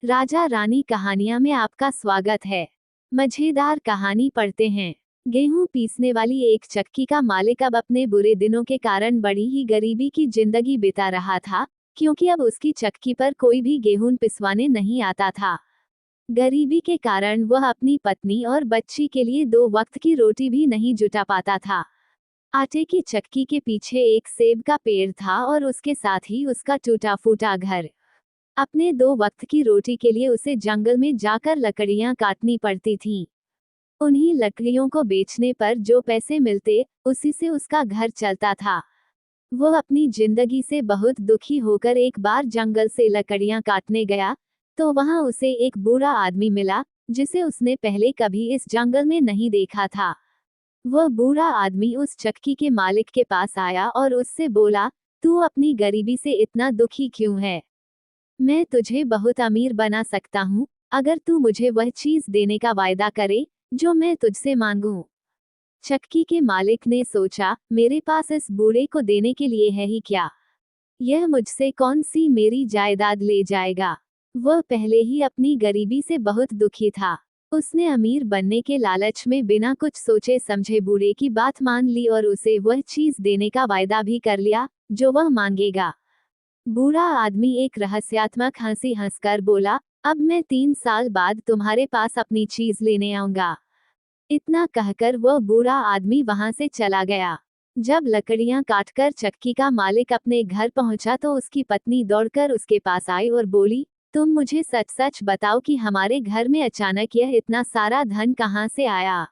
राजा रानी कहानियां में आपका स्वागत है। मजेदार कहानी पढ़ते हैं। गेहूं पीसने वाली एक चक्की का मालिक अब अपने बुरे दिनों के कारण बड़ी ही गरीबी की जिंदगी बिता रहा था, क्योंकि अब उसकी चक्की पर कोई भी गेहूं पिसवाने नहीं आता था। गरीबी के कारण वह अपनी पत्नी और बच्ची के लिए 2 वक्त की रोटी भी नहीं जुटा पाता था। आटे की चक्की के पीछे एक सेब का पेड़ था और उसके साथ ही उसका टूटा फूटा घर। अपने 2 वक्त की रोटी के लिए उसे जंगल में जाकर लकड़ियां काटनी पड़ती थीं। उन्हीं लकड़ियों को बेचने पर जो पैसे मिलते, उसी से उसका घर चलता था। वो अपनी जिंदगी से बहुत दुखी होकर एक बार जंगल से लकड़ियां काटने गया, तो वहां उसे एक बूढ़ा आदमी मिला, जिसे उसने पहले कभी इस जंगल में नहीं देखा था। वह बूढ़ा आदमी उस चक्की के मालिक के पास आया और उससे बोला, तू अपनी गरीबी से इतना दुखी क्यों है? मैं तुझे बहुत अमीर बना सकता हूँ, अगर तू मुझे वह चीज देने का वायदा करे, जो मैं तुझसे मांगूं। चक्की के मालिक ने सोचा, मेरे पास इस बूढ़े को देने के लिए है ही क्या? यह मुझसे कौन सी मेरी जायदाद ले जाएगा? वह पहले ही अपनी गरीबी से बहुत दुखी था। उसने अमीर बनने के लालच में बिना कुछ सोचे समझे बूढ़े की बात मान ली और उसे वह चीज देने का वायदा भी कर लिया, जो वह मांगेगा। बूढ़ा आदमी एक रहस्यात्मक हंसी हंसकर बोला, अब मैं 3 साल बाद तुम्हारे पास अपनी चीज लेने आऊंगा। इतना कहकर वह बूढ़ा आदमी वहां से चला गया। जब लकड़ियां काटकर चक्की का मालिक अपने घर पहुंचा तो उसकी पत्नी दौड़कर उसके पास आई और बोली, तुम मुझे सच सच बताओ कि हमारे घर में अचानक यह इतना सारा धन कहाँ से आया?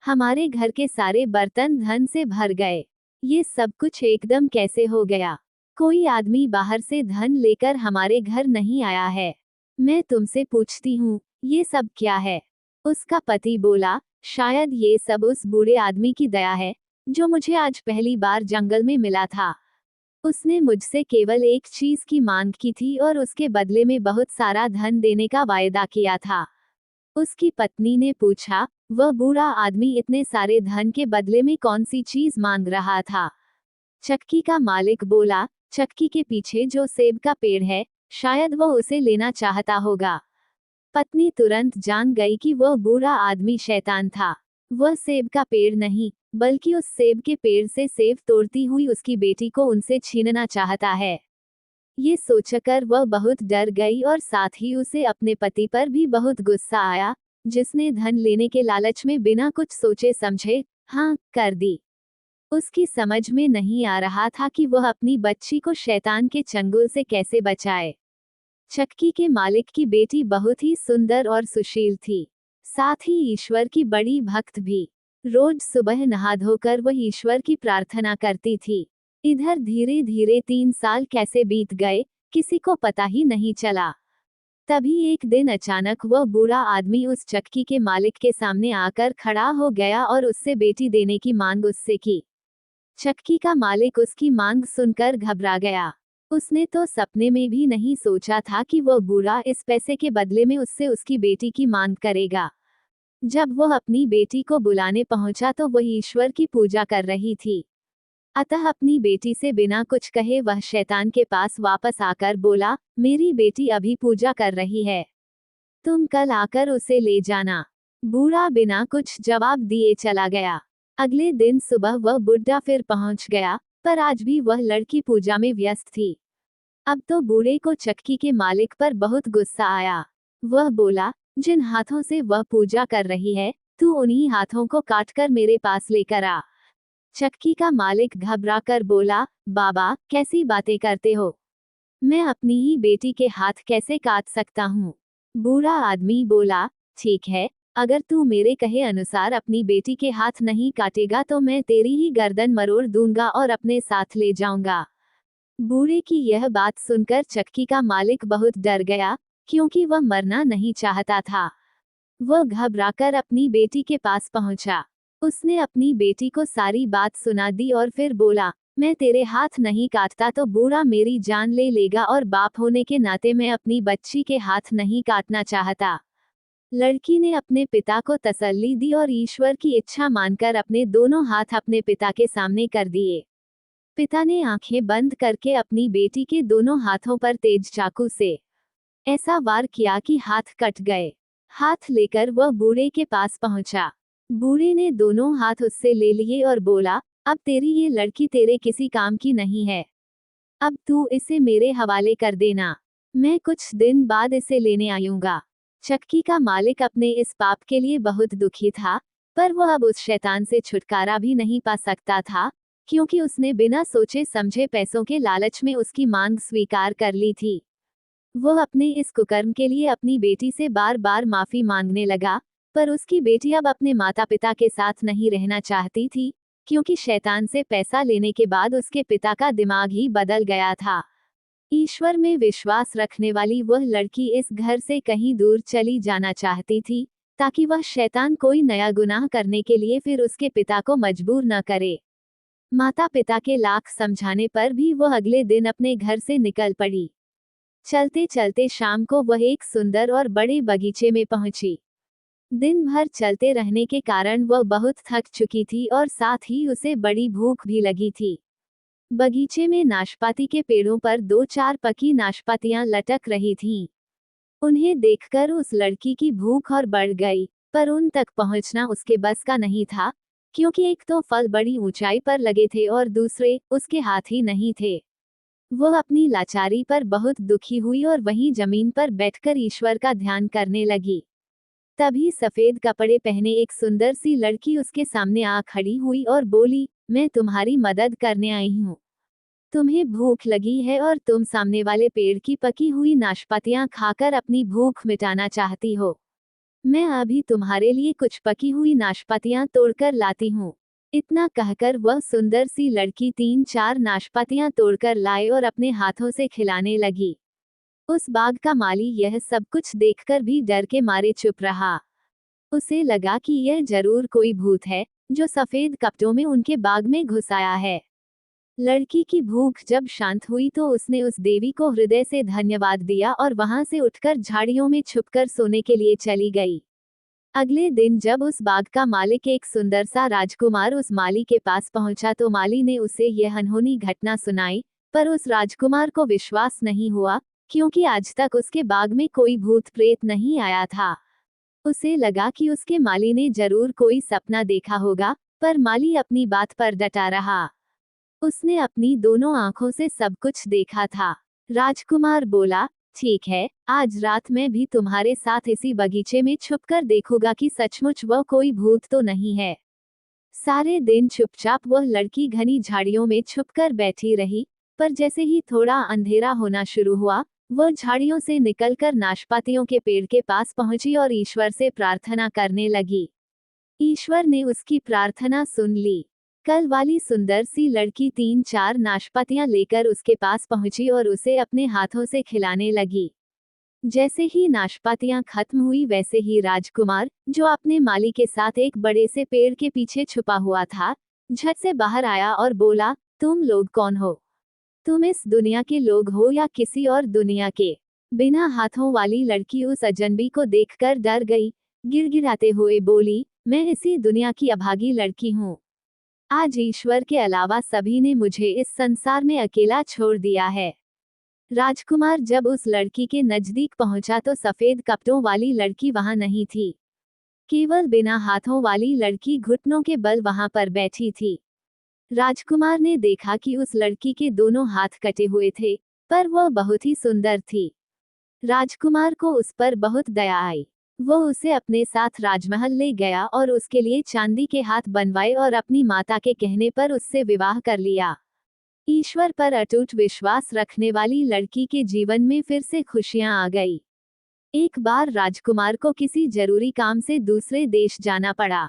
हमारे घर के सारे बर्तन धन से भर गए। ये सब कुछ एकदम कैसे हो गया? कोई आदमी बाहर से धन लेकर हमारे घर नहीं आया है। मैं तुमसे पूछती हूँ, ये सब क्या है? उसका पति बोला, शायद ये सब उस बूढ़े आदमी की दया है, जो मुझे आज पहली बार जंगल में मिला था। उसने मुझसे केवल एक चीज की मांग की थी और उसके बदले में बहुत सारा धन देने का वायदा किया था। उसकी पत्नी ने पूछा, वह बूढ़ा आदमी इतने सारे धन के बदले में कौन सी चीज मांग रहा था? चक्की का मालिक बोला, चक्की के पीछे जो सेब का पेड़ है, शायद वह उसे लेना चाहता होगा। पत्नी तुरंत जान गई कि वह बूढ़ा आदमी शैतान था। वह सेब का पेड़ नहीं, बल्कि उस सेब के पेड़ से सेब तोड़ती हुई उसकी बेटी को उनसे छीनना चाहता है। ये सोचकर वह बहुत डर गई और साथ ही उसे अपने पति पर भी बहुत गुस्सा आया, जिसने धन लेने के लालच में बिना कुछ सोचे समझे हाँ कर दी। उसकी समझ में नहीं आ रहा था कि वह अपनी बच्ची को शैतान के चंगुल से कैसे बचाए। चक्की के मालिक की बेटी बहुत ही सुंदर और सुशील थी, साथ ही ईश्वर की बड़ी भक्त भी। रोज सुबह नहा धोकर वह ईश्वर की प्रार्थना करती थी। इधर धीरे धीरे 3 साल कैसे बीत गए, किसी को पता ही नहीं चला। तभी एक दिन अचानक वह बूढ़ा आदमी उस चक्की के मालिक के सामने आकर खड़ा हो गया और उससे बेटी देने की मांग उससे की। चक्की का मालिक उसकी मांग सुनकर घबरा गया। उसने तो सपने में भी नहीं सोचा था कि वह बूढ़ा इस पैसे के बदले में उससे उसकी बेटी की मांग करेगा। जब वह अपनी बेटी को बुलाने पहुंचा तो वह ईश्वर की पूजा कर रही थी। अतः अपनी बेटी से बिना कुछ कहे वह शैतान के पास वापस आकर बोला, मेरी बेटी अभी पूजा कर रही है, तुम कल आकर उसे ले जाना। बूढ़ा बिना कुछ जवाब दिए चला गया। अगले दिन सुबह वह बुढ़ा फिर पहुंच गया, पर आज भी वह लड़की पूजा में व्यस्त थी। अब तो बूढ़े को चक्की के मालिक पर बहुत गुस्सा आया। वह बोला, जिन हाथों से वह पूजा कर रही है, तू उन्हीं हाथों को काटकर मेरे पास लेकर आ। चक्की का मालिक घबराकर बोला, बाबा कैसी बातें करते हो? मैं अपनी ही बेटी के हाथ कैसे काट सकता हूँ? बूढ़ा आदमी बोला, ठीक है, अगर तू मेरे कहे अनुसार अपनी बेटी के हाथ नहीं काटेगा तो मैं तेरी ही गर्दन मरोड़ दूंगा और अपने साथ ले जाऊंगा। बूढ़े की यह बात सुनकर चक्की का मालिक बहुत डर गया, क्योंकि वह मरना नहीं चाहता था। वह घबराकर अपनी बेटी के पास पहुंचा। उसने अपनी बेटी को सारी बात सुना दी और फिर बोला, मैं तेरे हाथ नहीं काटता तो बूढ़ा मेरी जान ले लेगा और बाप होने के नाते मैं अपनी बच्ची के हाथ नहीं काटना चाहता। लड़की ने अपने पिता को तसल्ली दी और ईश्वर की इच्छा मानकर अपने दोनों हाथ अपने पिता के सामने कर दिए। पिता ने आंखें बंद करके अपनी बेटी के दोनों हाथों पर तेज चाकू से ऐसा वार किया कि हाथ कट गए। हाथ लेकर वह बूढ़े के पास पहुंचा। बूढ़े ने दोनों हाथ उससे ले लिए और बोला, अब तेरी ये लड़की तेरे किसी काम की नहीं है। अब तू इसे मेरे हवाले कर देना। मैं कुछ दिन बाद इसे लेने आऊंगा। चक्की का मालिक अपने इस पाप के लिए बहुत दुखी था, पर वह अब उस शैतान से छुटकारा भी नहीं पा सकता था, क्योंकि उसने बिना सोचे समझे पैसों के लालच में उसकी मांग स्वीकार कर ली थी। वह अपने इस कुकर्म के लिए अपनी बेटी से बार बार माफी मांगने लगा, पर उसकी बेटी अब अपने माता पिता के साथ नहीं रहना चाहती थी, क्योंकि शैतान से पैसा लेने के बाद उसके पिता का दिमाग ही बदल गया था। ईश्वर में विश्वास रखने वाली वह लड़की इस घर से कहीं दूर चली जाना चाहती थी, ताकि वह शैतान कोई नया गुनाह करने के लिए फिर उसके पिता को मजबूर न करे। माता पिता के लाख समझाने पर भी वह अगले दिन अपने घर से निकल पड़ी। चलते चलते शाम को वह एक सुंदर और बड़े बगीचे में पहुंची। दिन भर चलते रहने के कारण वह बहुत थक चुकी थी और साथ ही उसे बड़ी भूख भी लगी थी। बगीचे में नाशपाती के पेड़ों पर 2-4 पकी नाशपातियां लटक रही थीं। उन्हें देखकर उस लड़की की भूख और बढ़ गई, पर उन तक पहुंचना उसके बस का नहीं था, क्योंकि एक तो फल बड़ी ऊंचाई पर लगे थे और दूसरे उसके हाथ ही नहीं थे। वह अपनी लाचारी पर बहुत दुखी हुई और वहीं जमीन पर बैठकर ईश्वर का ध्यान करने लगी। तभी सफेद कपड़े पहने एक सुंदर सी लड़की उसके सामने आ खड़ी हुई और बोली, मैं तुम्हारी मदद करने आई हूँ। तुम्हें भूख लगी है और तुम सामने वाले पेड़ की पकी हुई नाशपातियां खाकर अपनी भूख मिटाना चाहती हो। मैं अभी तुम्हारे लिए कुछ पकी हुई नाशपातियां तोड़कर लाती हूँ। इतना कहकर वह सुंदर सी लड़की 3-4 नाशपातियां तोड़कर लाए और अपने हाथों से खिलाने लगी। उस बाग का माली यह सब कुछ देखकर भी डर के मारे चुप रहा। उसे लगा कि यह जरूर कोई भूत है, जो सफेद कपड़ों में उनके बाग में घुस आया है। लड़की की भूख जब शांत हुई तो उसने उस देवी को हृदय से धन्यवाद दिया और वहां से उठकर झाड़ियों में छुपकर सोने के लिए चली गई। अगले दिन जब उस बाग का मालिक एक सुंदर सा राजकुमार उस माली के पास पहुंचा तो माली ने उसे यह अनहोनी घटना सुनाई, पर उस राजकुमार को विश्वास नहीं हुआ, क्योंकि आज तक उसके बाग में कोई भूत प्रेत नहीं आया था। उसे लगा कि उसके माली ने जरूर कोई सपना देखा होगा, पर माली अपनी बात पर डटा रहा। उसने अपनी दोनों आंखों से सब कुछ देखा था। राजकुमार बोला, ठीक है, आज रात मैं भी तुम्हारे साथ इसी बगीचे में छुपकर देखूंगा कि सचमुच वह कोई भूत तो नहीं है। सारे दिन चुपचाप वह लड़की घनी झाड़ियों में छुपकर बैठी रही, पर जैसे ही थोड़ा अंधेरा होना शुरू हुआ, वह झाड़ियों से निकलकर नाशपातियों के पेड़ के पास पहुंची और ईश्वर से प्रार्थना करने लगी। ईश्वर ने उसकी प्रार्थना सुन ली। कल वाली सुंदर सी लड़की 3-4 नाशपातियां लेकर उसके पास पहुंची और उसे अपने हाथों से खिलाने लगी। जैसे ही नाशपातियां खत्म हुई वैसे ही राजकुमार, जो अपने माली के साथ एक बड़े से पेड़ के पीछे छुपा हुआ था, झट से बाहर आया और बोला, तुम लोग कौन हो? तुम इस दुनिया के लोग हो या किसी और दुनिया के? बिना हाथों वाली लड़की उस अजनबी को देखकर डर गई, गिड़गिड़ाते हुए बोली, मैं इसी दुनिया की अभागी लड़की हूँ। आज ईश्वर के अलावा सभी ने मुझे इस संसार में अकेला छोड़ दिया है। राजकुमार जब उस लड़की के नजदीक पहुंचा तो सफेद कपड़ों वाली लड़की वहां नहीं थी। केवल बिना हाथों वाली लड़की घुटनों के बल वहां पर बैठी थी। राजकुमार ने देखा कि उस लड़की के दोनों हाथ कटे हुए थे, पर वह बहुत ही सुंदर थी। राजकुमार को उस पर बहुत दया आई। वो उसे अपने साथ राजमहल ले गया और उसके लिए चांदी के हाथ बनवाए और अपनी माता के कहने पर उससे विवाह कर लिया। ईश्वर पर अटूट विश्वास रखने वाली लड़की के जीवन में फिर से खुशियां आ गई। एक बार राजकुमार को किसी जरूरी काम से दूसरे देश जाना पड़ा।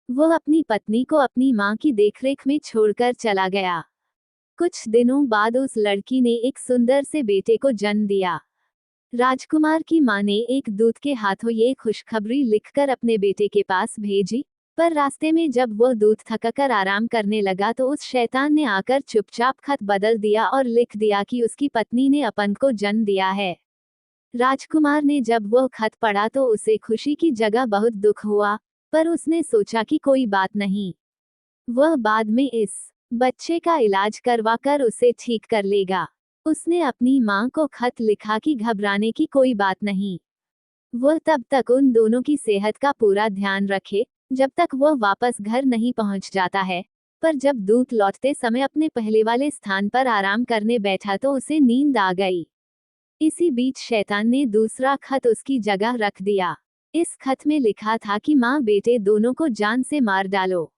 वह अपनी पत्नी को अपनी मां की देखरेख में छोड़कर चला गया। कुछ दिनों बाद उस लड़की ने एक सुंदर से बेटे को जन्म दिया। राजकुमार की मां ने एक दूत के हाथों ये खुशखबरी लिखकर अपने बेटे के पास भेजी, पर रास्ते में जब वह दूत थककर आराम करने लगा तो उस शैतान ने आकर चुपचाप खत बदल दिया और लिख दिया कि उसकी पत्नी ने अपन को जन्म दिया है। राजकुमार ने जब वह खत पढ़ा तो उसे खुशी की जगह बहुत दुख हुआ, पर उसने सोचा कि कोई बात नहीं, वह बाद में इस बच्चे का इलाज करवाकर उसे ठीक कर लेगा। उसने अपनी माँ को खत लिखा कि घबराने की कोई बात नहीं, वह तब तक उन दोनों की सेहत का पूरा ध्यान रखे जब तक वह वापस घर नहीं पहुंच जाता है। पर जब दूत लौटते समय अपने पहले वाले स्थान पर आराम करने बैठा तो उसे नींद आ गई। इसी बीच शैतान ने दूसरा खत उसकी जगह रख दिया। इस खत में लिखा था कि माँ बेटे दोनों को जान से मार डालो।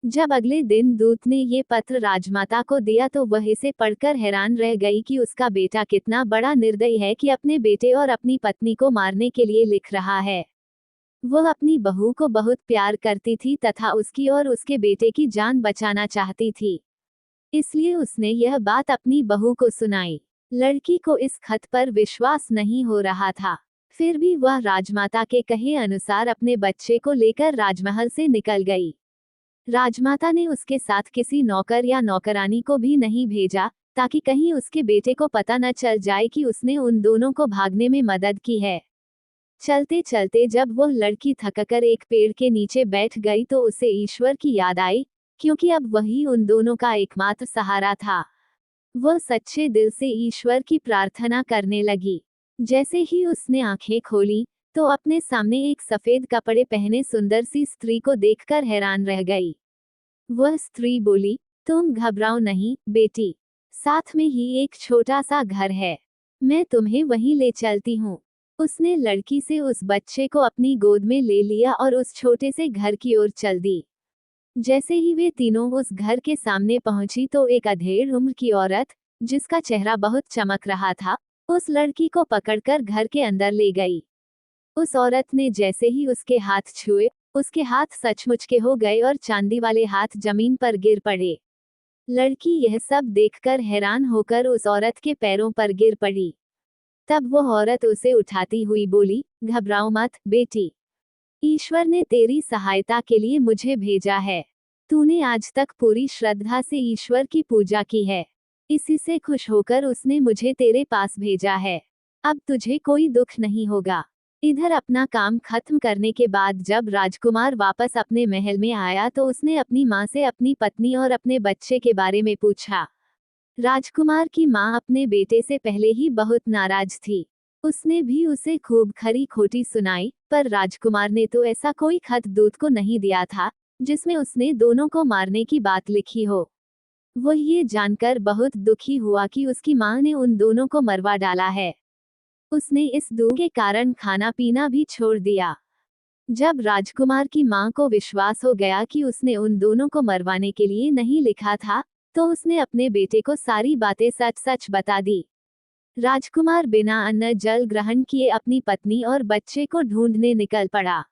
जब अगले दिन दूत ने ये पत्र राजमाता को दिया तो वह इसे पढ़कर हैरान रह गई कि उसका बेटा कितना बड़ा निर्दयी है कि अपने बेटे और अपनी पत्नी को मारने के लिए लिख रहा है। वह अपनी बहू को बहुत प्यार करती थी तथा उसकी और उसके बेटे की जान बचाना चाहती थी, इसलिए उसने यह बात अपनी बहू को सुनाई। लड़की को इस खत पर विश्वास नहीं हो रहा था, फिर भी वह राजमाता के कहे अनुसार अपने बच्चे को लेकर राजमहल से निकल गई। राजमाता ने उसके साथ किसी नौकर या नौकरानी को भी नहीं भेजा, ताकि कहीं उसके बेटे को पता न चल जाए कि उसने उन दोनों को भागने में मदद की है। चलते चलते जब वह लड़की थककर एक पेड़ के नीचे बैठ गई तो उसे ईश्वर की याद आई, क्योंकि अब वही उन दोनों का एकमात्र सहारा था। वह सच्चे दिल से ईश्वर की प्रार्थना करने लगी। जैसे ही उसने आंखें खोली तो अपने सामने एक सफेद कपड़े पहने सुंदर सी स्त्री को देखकर हैरान रह गई। वह स्त्री बोली, तुम घबराओ नहीं बेटी, साथ में ही एक छोटा सा घर है, मैं तुम्हें वहीं ले चलती हूँ। उसने लड़की से उस बच्चे को अपनी गोद में ले लिया और उस छोटे से घर की ओर चल दी। जैसे ही वे तीनों उस घर के सामने पहुंची तो एक अधेड़ उम्र की औरत, जिसका चेहरा बहुत चमक रहा था, उस लड़की को पकड़कर घर के अंदर ले गई। उस औरत ने जैसे ही उसके हाथ छुए, उसके हाथ सचमुच के हो गए और चांदी वाले हाथ जमीन पर गिर पड़े। लड़की यह सब देखकर हैरान होकर उस औरत के पैरों पर गिर पड़ी। तब वह औरत उसे उठाती हुई बोली, घबराओ मत बेटी, ईश्वर ने तेरी सहायता के लिए मुझे भेजा है। तूने आज तक पूरी श्रद्धा से ईश्वर की पूजा की है, इसी से खुश होकर उसने मुझे तेरे पास भेजा है। अब तुझे कोई दुख नहीं होगा। इधर अपना काम खत्म करने के बाद जब राजकुमार वापस अपने महल में आया तो उसने अपनी माँ से अपनी पत्नी और अपने बच्चे के बारे में पूछा। राजकुमार की माँ अपने बेटे से पहले ही बहुत नाराज थी। उसने भी उसे खूब खरी खोटी सुनाई, पर राजकुमार ने तो ऐसा कोई खत दूत को नहीं दिया था जिसमें उसने दोनों को मारने की बात लिखी हो। वह ये जानकर बहुत दुखी हुआ कि उसकी माँ ने उन दोनों को मरवा डाला है। उसने इस दुख के कारण खाना पीना भी छोड़ दिया। जब राजकुमार की माँ को विश्वास हो गया कि उसने उन दोनों को मरवाने के लिए नहीं लिखा था, तो उसने अपने बेटे को सारी बातें सच सच बता दी। राजकुमार बिना अन्न जल ग्रहण किए अपनी पत्नी और बच्चे को ढूंढने निकल पड़ा।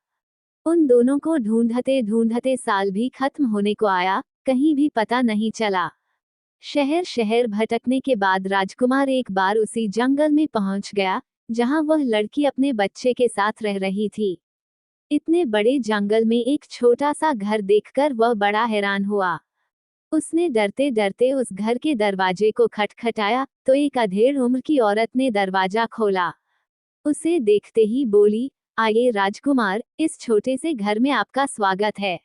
उन दोनों को ढूंढते ढूंढते साल भी खत्म होने को आया, कहीं भी पता नहीं चला। शहर शहर भटकने के बाद राजकुमार एक बार उसी जंगल में पहुंच गया जहां वह लड़की अपने बच्चे के साथ रह रही थी। इतने बड़े जंगल में एक छोटा सा घर देखकर वह बड़ा हैरान हुआ। उसने डरते डरते उस घर के दरवाजे को खटखटाया तो एक अधेड़ उम्र की औरत ने दरवाजा खोला। उसे देखते ही बोली, आइए राजकुमार, इस छोटे से घर में आपका स्वागत है।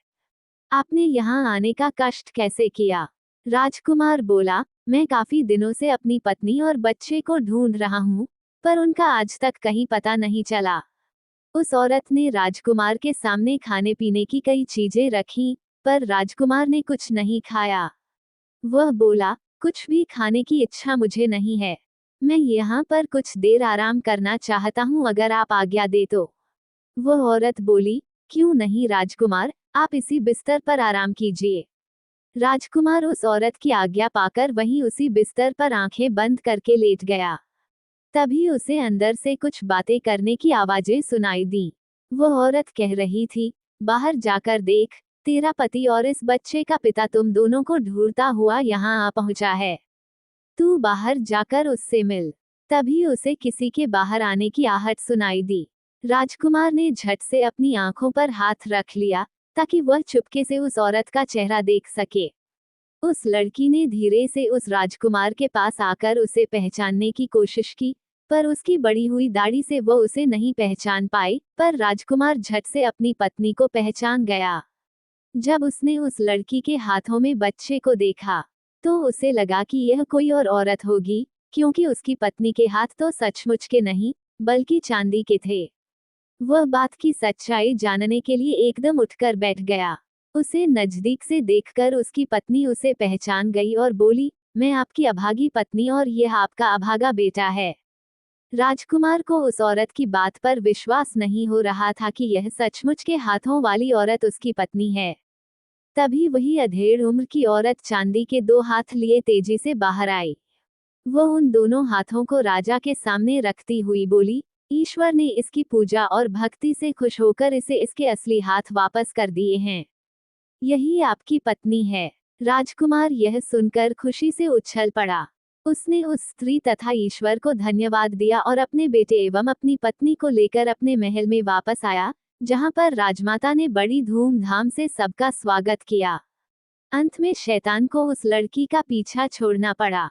आपने यहाँ आने का कष्ट कैसे किया? राजकुमार बोला, मैं काफी दिनों से अपनी पत्नी और बच्चे को ढूंढ रहा हूँ, पर उनका आज तक कहीं पता नहीं चला। उस औरत ने राजकुमार के सामने खाने पीने की कई चीजें रखीं, पर राजकुमार ने कुछ नहीं खाया। वह बोला, कुछ भी खाने की इच्छा मुझे नहीं है, मैं यहाँ पर कुछ देर आराम करना चाहता हूँ, अगर आप आज्ञा दे तो। वह औरत बोली, क्यों नहीं राजकुमार, आप इसी बिस्तर पर आराम कीजिए। राजकुमार उस औरत की आज्ञा पाकर वहीं उसी बिस्तर पर आंखें बंद करके लेट गया। तभी उसे अंदर से कुछ बातें करने की आवाजें सुनाई दी। वह औरत कह रही थी, बाहर जाकर देख, तेरा पति और इस बच्चे का पिता तुम दोनों को ढूंढता हुआ यहाँ आ पहुंचा है। तू बाहर जाकर उससे मिल। तभी उसे किसी के बाहर आने की आहट सुनाई दी। राजकुमार ने झट से अपनी आंखों पर हाथ रख लिया ताकि वह चुपके से उस औरत का चेहरा देख सके। उस लड़की ने धीरे से उस राजकुमार के पास आकर उसे पहचानने की कोशिश की, पर उसकी बड़ी हुई दाढ़ी से वह उसे नहीं पहचान पाई, पर राजकुमार झट से अपनी पत्नी को पहचान गया। जब उसने उस लड़की के हाथों में बच्चे को देखा, तो उसे लगा कि यह कोई और औरत होगी, क्योंकि उसकी पत्नी के हाथ तो सचमुच के नहीं, बल्कि चांदी के थे। वह बात की सच्चाई जानने के लिए एकदम उठकर बैठ गया। उसे नजदीक से देखकर उसकी पत्नी उसे पहचान गई और बोली, मैं आपकी अभागी पत्नी और यह आपका अभागा बेटा है। राजकुमार को उस औरत की बात पर विश्वास नहीं हो रहा था कि यह सचमुच के हाथों वाली औरत उसकी पत्नी है। तभी वही अधेड़ उम्र की औरत चांदी के 2 हाथ लिए तेजी से बाहर आई। वह उन दोनों हाथों को राजा के सामने रखती हुई बोली, ईश्वर ने इसकी पूजा और भक्ति से खुश होकर इसे इसके असली हाथ वापस कर दिए हैं। यही आपकी पत्नी है। राजकुमार यह सुनकर खुशी से उछल पड़ा। उसने उस स्त्री तथा ईश्वर को धन्यवाद दिया और अपने बेटे एवं अपनी पत्नी को लेकर अपने महल में वापस आया, जहां पर राजमाता ने बड़ी धूमधाम से सबका स्वागत किया। अंत में शैतान को उस लड़की का पीछा छोड़ना पड़ा।